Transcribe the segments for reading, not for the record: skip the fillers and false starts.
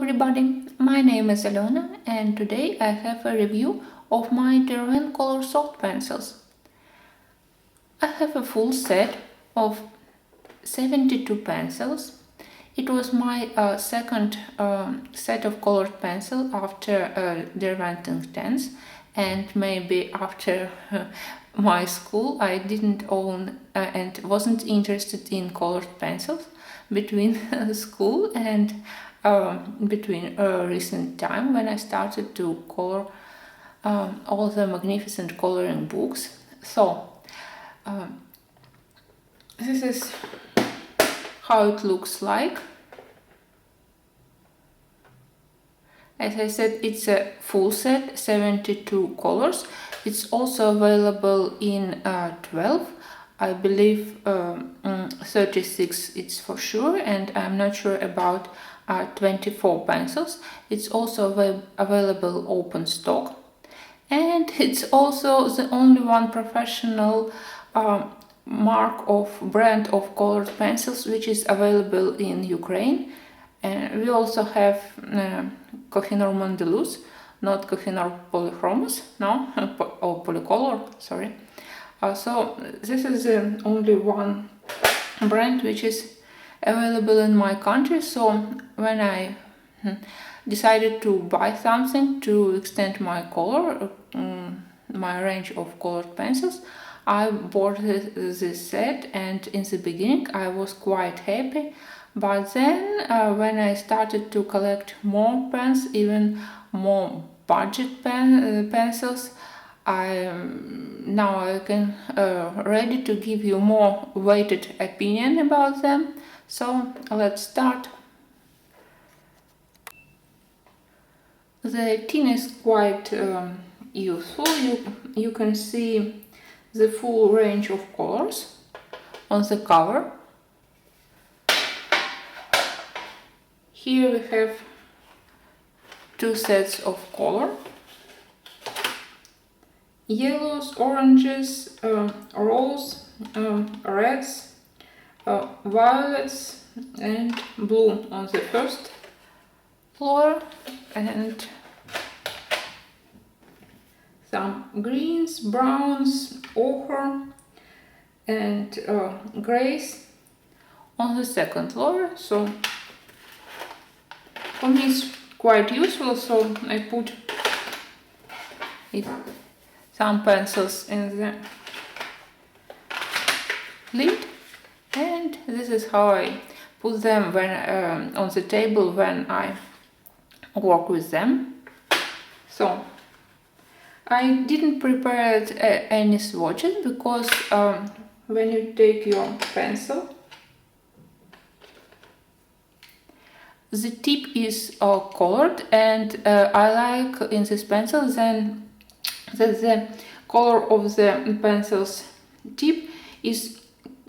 everybody, my name is Alona and today I have a review of my Derwent Coloursoft pencils. I have a full set of 72 pencils. It was my second set of colored pencil after Derwent Intense, and maybe after my school I didn't own and wasn't interested in colored pencils between school and between recent time when I started to color all the magnificent coloring books. So this is how it looks like. As I said, it's a full set, 72 colors. It's also available in 12. I believe 36 it's for sure, and I'm not sure about 24 pencils. It's also available open stock, and it's also the only one professional mark of brand of colored pencils which is available in Ukraine. And we also have Kohinoor Mondeluz, not Kohinoor Polychromos, no, or Polycolor, sorry. So this is the only one brand which is available in my country. So when I decided to buy something to extend my color, my range of colored pencils, I bought this set, and in the beginning I was quite happy. But then when I started to collect more pens, even more budget pencils, now I can ready to give you more weighted opinion about them. So let's start. The tin is quite useful. You can see the full range of colors on the cover. Here we have two sets of color: yellows, oranges, rose, reds, violets and blue on the first floor, and some greens, browns, ochre and grays on the second floor. So for me it's quite useful, so I put some pencils in the lid, and this is how I put them when on the table when I work with them. So I didn't prepare any swatches because when you take your pencil, the tip is colored, and I like in this pencil then that the color of the pencil's tip is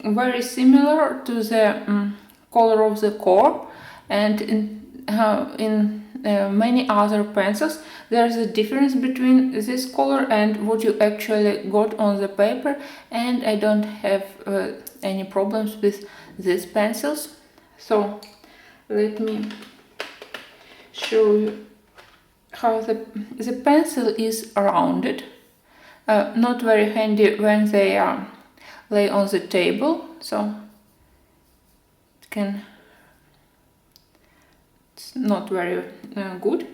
very similar to the color of the core, and in many other pencils there's a difference between this color and what you actually got on the paper, and I don't have any problems with these pencils. So let me show you how the pencil is rounded, not very handy when they are lay on the table, so it's not very good.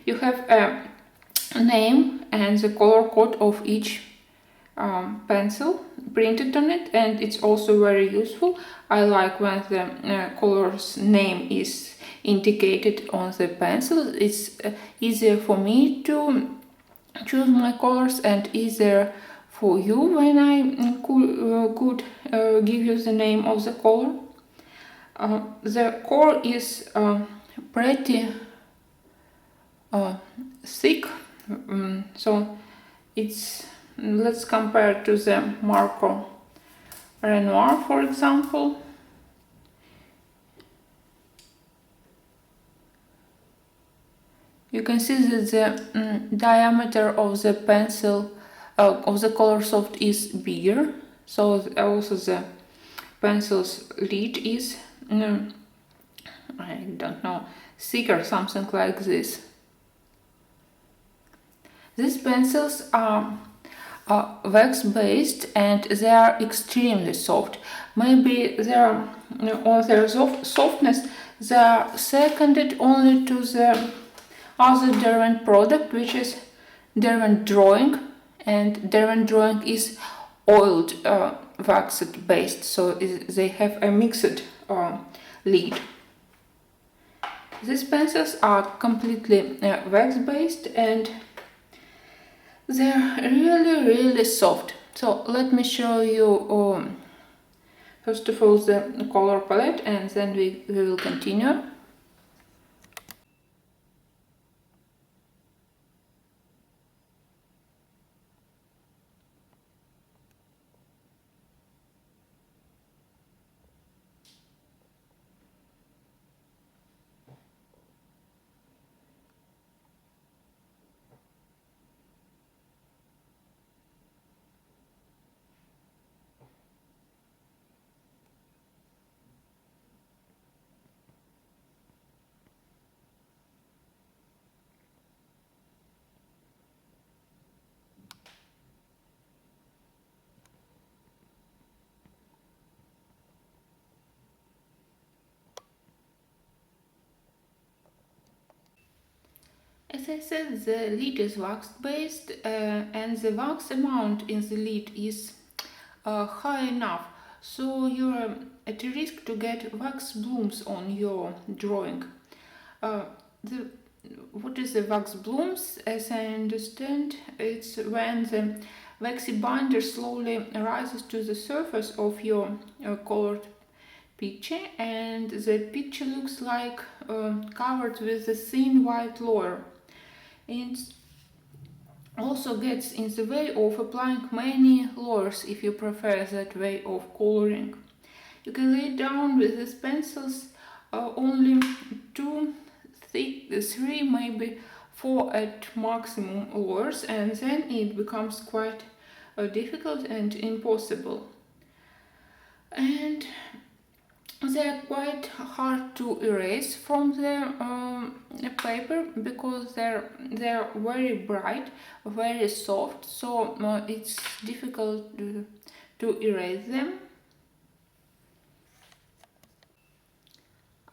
You have a name and the color code of each pencil printed on it, and it's also very useful. I like when the color's name is indicated on the pencil. It's easier for me to choose my colors and easier for you when I could give you the name of the color. The core is pretty thick, so it's, let's compare to the Marco Renoir, for example. You can see that the diameter of the pencil of the Coloursoft is bigger, so also the pencil's lid is I don't know, thick or something like this. These pencils are wax based and they are extremely soft. Maybe their softness they are seconded only to the other Derwent product, which is Derwent Drawing, and Derwent Drawing is oiled waxed based, so they have a mixed lead. These pencils are completely wax based and they're really soft. So let me show you first of all the color palette and then we will continue. As I said, the lid is wax based and the wax amount in the lid is high enough, so you're at risk to get wax blooms on your drawing. What is the wax blooms? As I understand, it's when the waxy binder slowly rises to the surface of your colored picture and the picture looks like covered with a thin white layer. It also gets in the way of applying many layers if you prefer that way of coloring. You can lay down with these pencils only 2, 3, maybe 4 at maximum layers, and then it becomes quite difficult and impossible. And they are quite hard to erase from the paper because they're very bright, very soft, so it's difficult to erase them.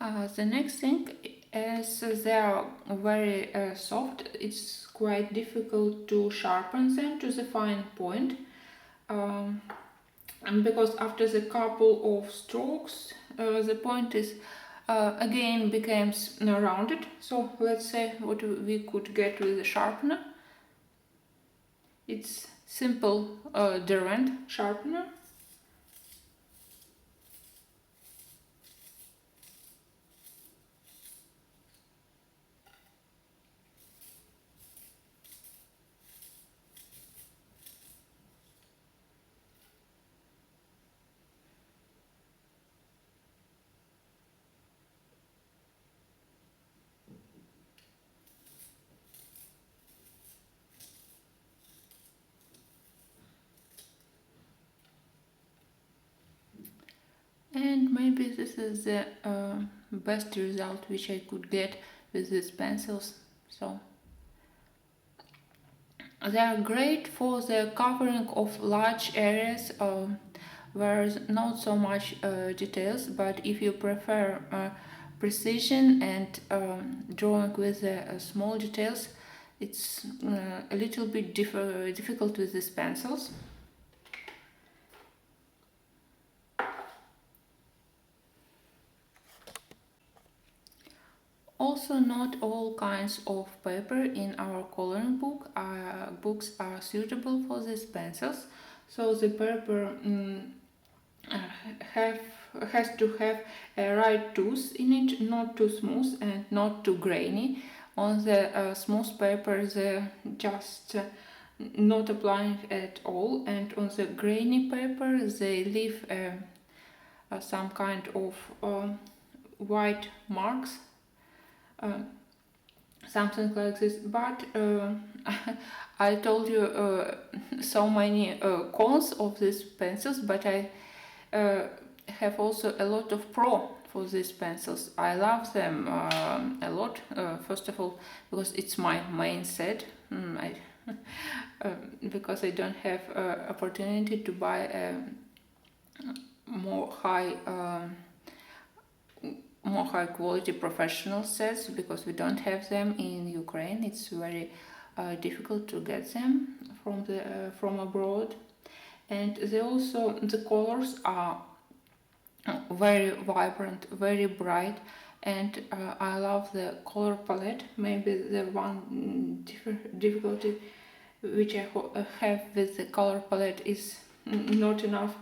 The next thing, as they are very soft, it's quite difficult to sharpen them to the fine point. Because after the couple of strokes the point is again becomes rounded. So let's say what we could get with the sharpener. It's simple Derwent sharpener. And maybe this is the best result which I could get with these pencils. So they are great for the covering of large areas where there's not so much details, but if you prefer precision and drawing with small details, it's a little bit difficult with these pencils. Also, not all kinds of paper in our coloring books are suitable for these pencils. So the paper has to have a right tooth in it, not too smooth and not too grainy. On the smooth paper they're just not applying at all, and on the grainy paper they leave some kind of white marks. Something like this, but I told you so many cons of these pencils, but I have also a lot of pro for these pencils. I love them a lot, first of all because it's my main set. Because I don't have opportunity to buy more high quality professional sets, because we don't have them in Ukraine. It's very difficult to get them from abroad, and the colors are very vibrant, very bright, and I love the color palette. Maybe the one difficulty which I have with the color palette is not enough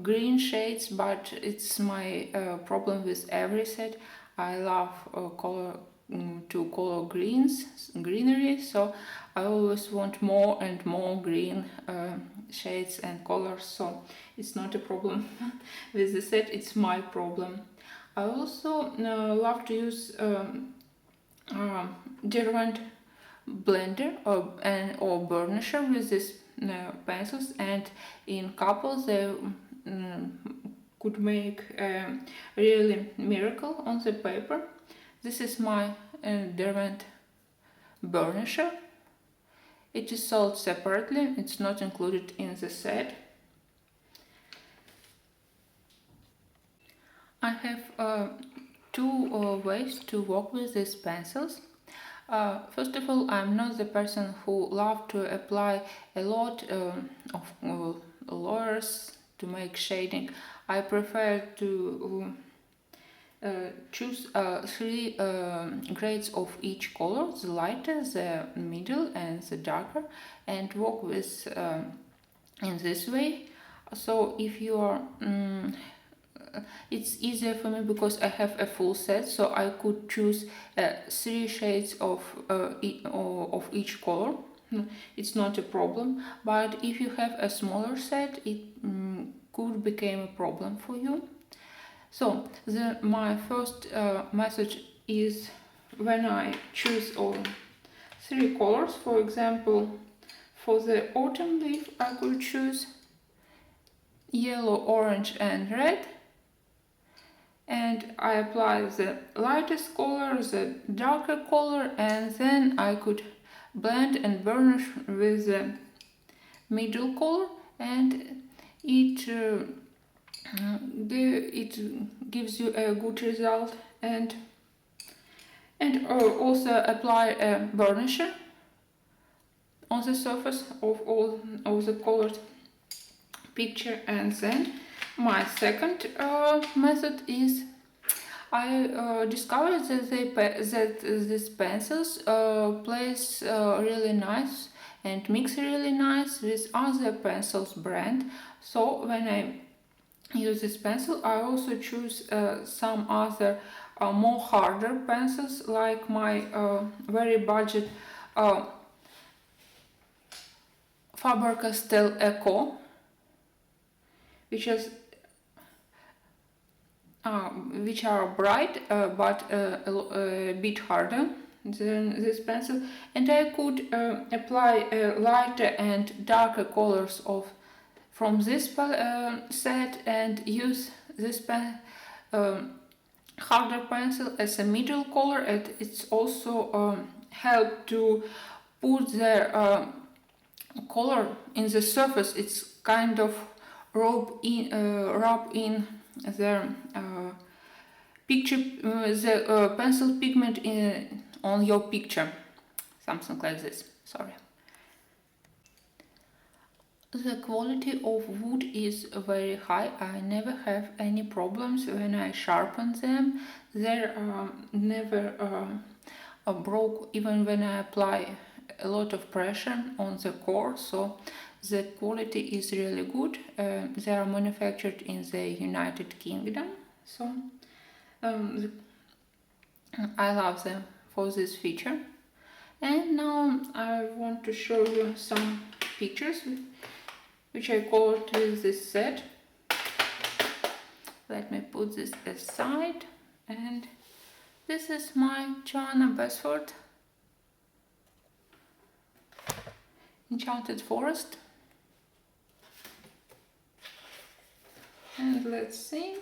green shades, but it's my problem with every set. I love to color greenery, so I always want more and more green shades and colors, so it's not a problem with the set, it's my problem. I also love to use Derwent blender or burnisher with these pencils, and in couples they could make a really miracle on the paper. This is my Derwent burnisher. It is sold separately, it's not included in the set. I have two ways to work with these pencils. First of all, I'm not the person who loves to apply a lot of layers to make shading. I prefer to choose three grades of each color, the lighter, the middle and the darker, and work with in this way. So if you are it's easier for me because I have a full set, so I could choose 3 shades of each color. It's not a problem, but if you have a smaller set, it could become a problem for you. So my first method is when I choose all 3 colors. For example, for the autumn leaf I could choose yellow, orange and red, and I apply the lightest color, the darker color, and then I could blend and burnish with the middle color, and it gives you a good result. And also apply a burnisher on the surface of all of the colored picture. And then my second method is I discovered that these pencils place really nice and mix really nice with other pencils brand. So when I use this pencil, I also choose some other more harder pencils, like my very budget Faber-Castell Eco, which are bright but a bit harder than this pencil, and I could apply lighter and darker colors from this set and use this harder pencil as a middle color. And it's also help to put the color in the surface. It's kind of rub in the picture, the pencil pigment on your picture, something like this. Sorry. The quality of wood is very high. I never have any problems when I sharpen them. They're never broke, even when I apply a lot of pressure on the core. So the quality is really good. They are manufactured in the United Kingdom. So I love them for this feature. And now I want to show you some pictures which I colored with this set. Let me put this aside. And this is my Joanna Basford Enchanted Forest. And let's see.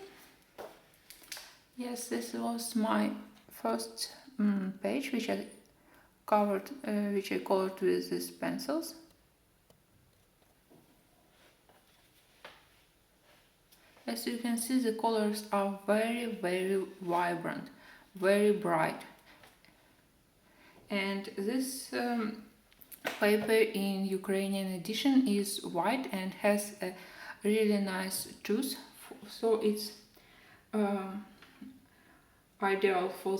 Yes, this was my first page, which I colored with these pencils. As you can see, the colors are very, very vibrant, very bright. And this paper in Ukrainian edition is white and has a really nice tooth, so it's ideal for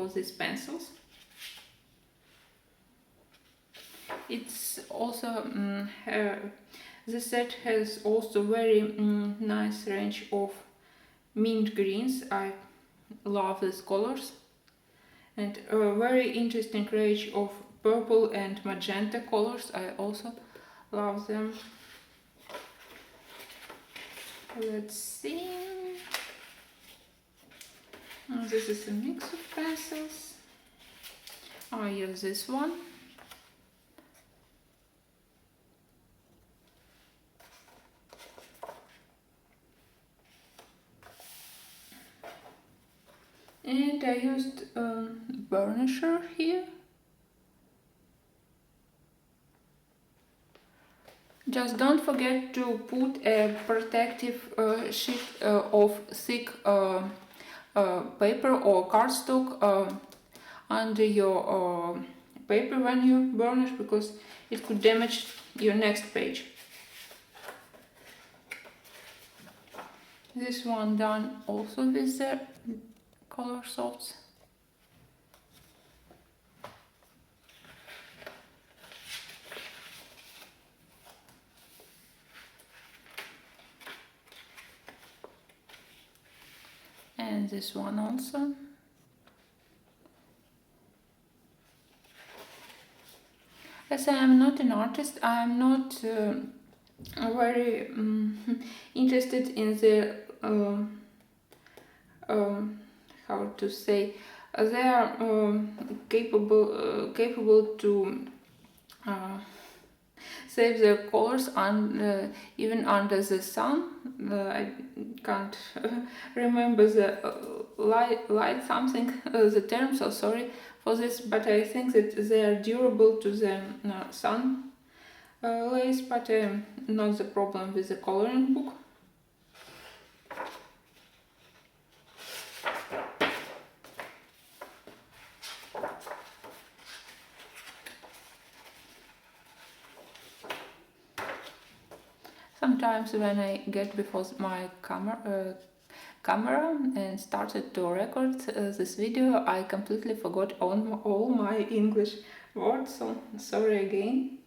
these pencils. It's also the set has also very nice range of mint greens. I love these colors, and a very interesting range of purple and magenta colors. I also love them. Let's see. This is a mix of pencils. I use this one. And I used burnisher here. Just don't forget to put a protective sheet of thick paper or cardstock under your paper when you burnish, because it could damage your next page. This one done also with the Colorsofts. And this one also. As I am not an artist, I am not very interested in the how to say, they are capable to save their colors even under the sun. I can't remember the light something the term, so sorry for this, but I think that they are durable to the sun rays, but not the problem with the coloring book. Sometimes when I get before my camera and started to record this video, I completely forgot all my English words, so sorry again,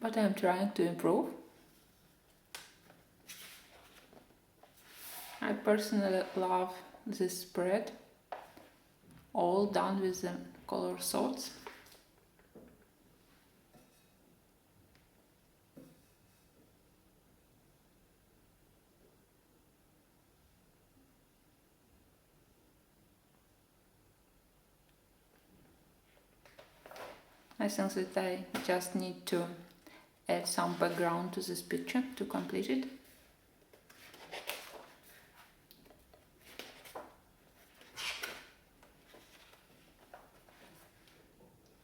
but I'm trying to improve. I personally love this spread, all done with the Colorsofts. I think that I just need to add some background to this picture to complete it.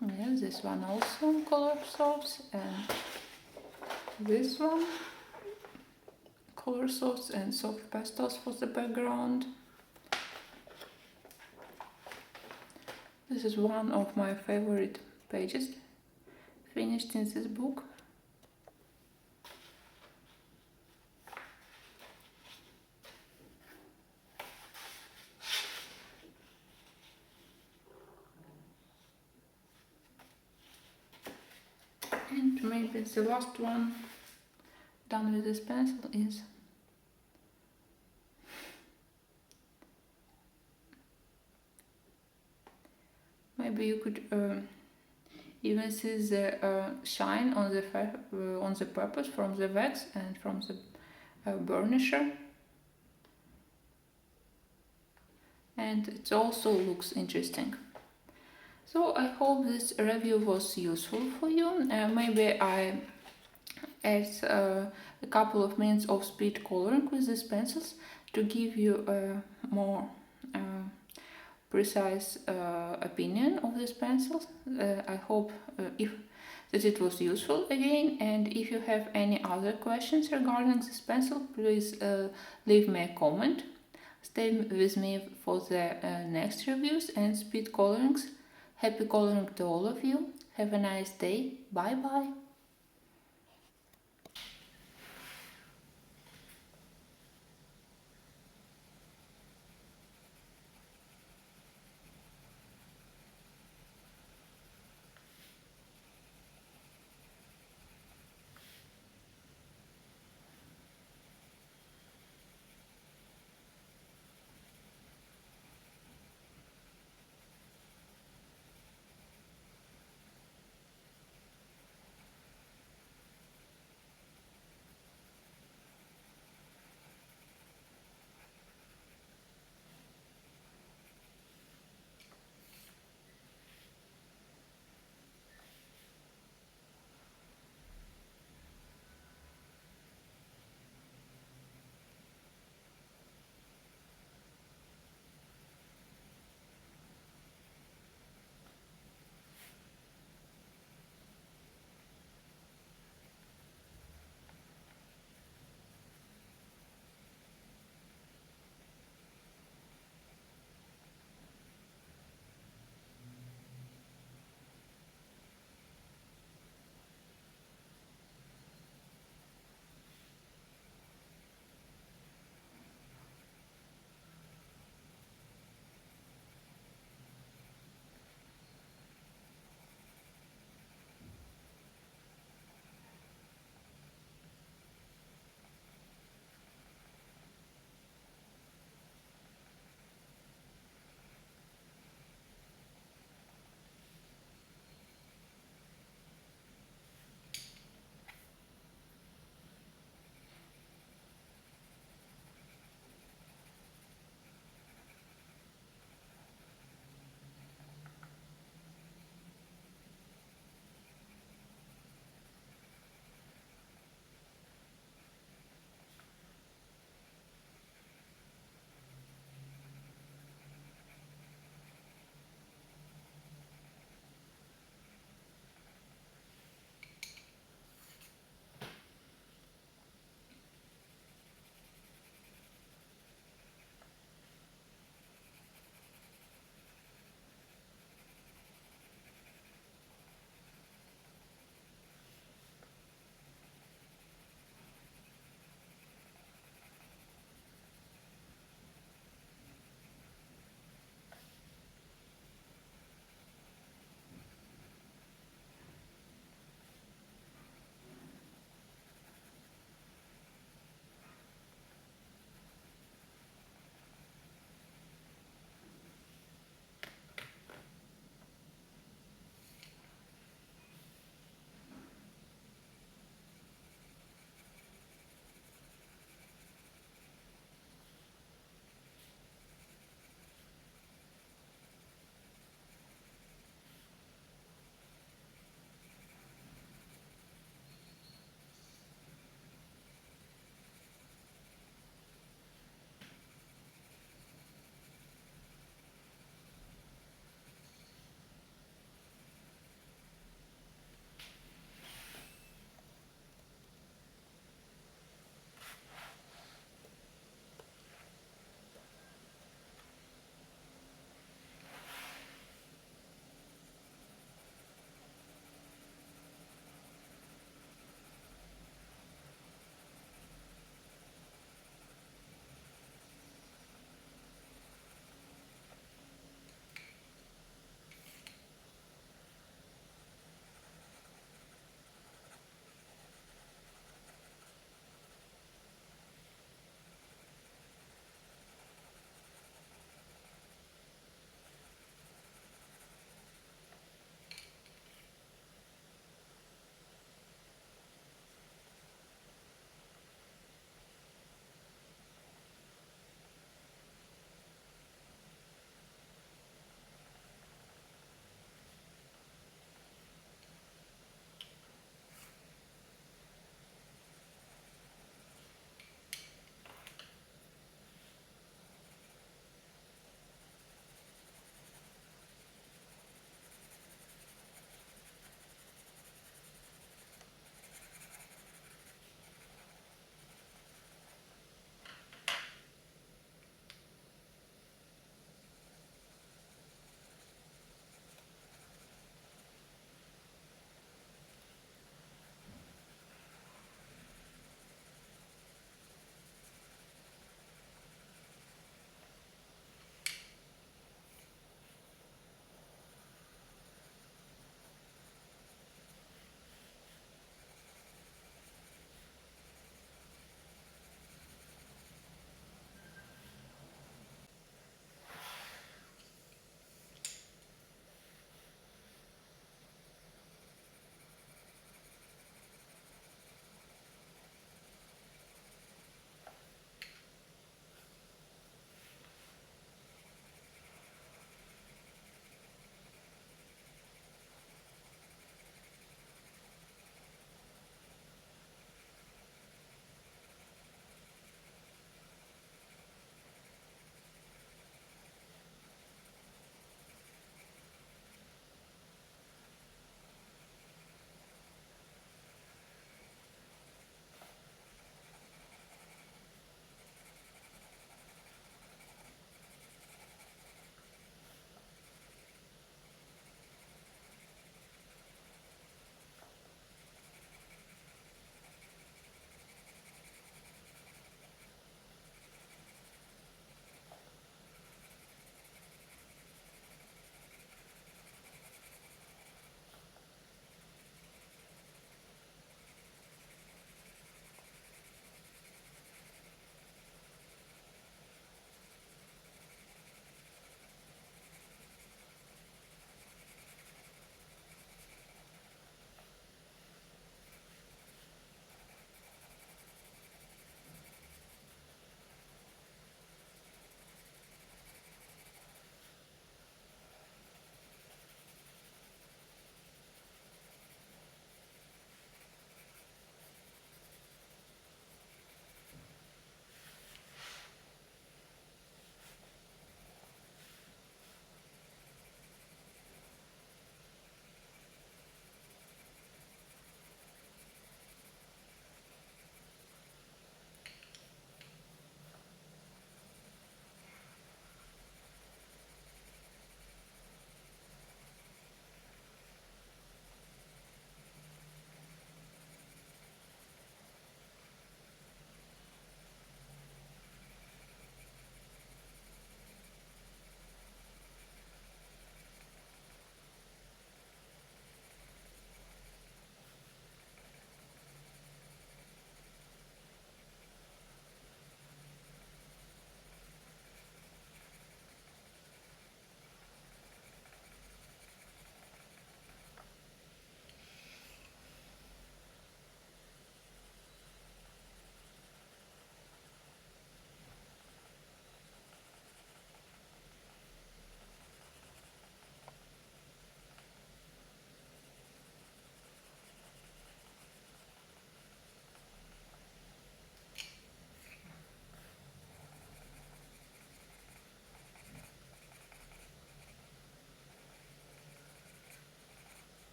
Yeah, this one also Colorsofts, and this one Colorsofts and soft pastels for the background. This is one of my favorite pages finished in this book. And maybe the last one done with this pencil is maybe you could even see the shine on the purpose from the wax and from the burnisher, and it also looks interesting. So I hope this review was useful for you. Maybe I add a couple of minutes of speed coloring with these pencils to give you more precise opinion of these pencils. I hope that it was useful again, and if you have any other questions regarding this pencil, please leave me a comment. Stay with me for the next reviews and speed colorings. Happy coloring to all of you. Have a nice day. Bye bye.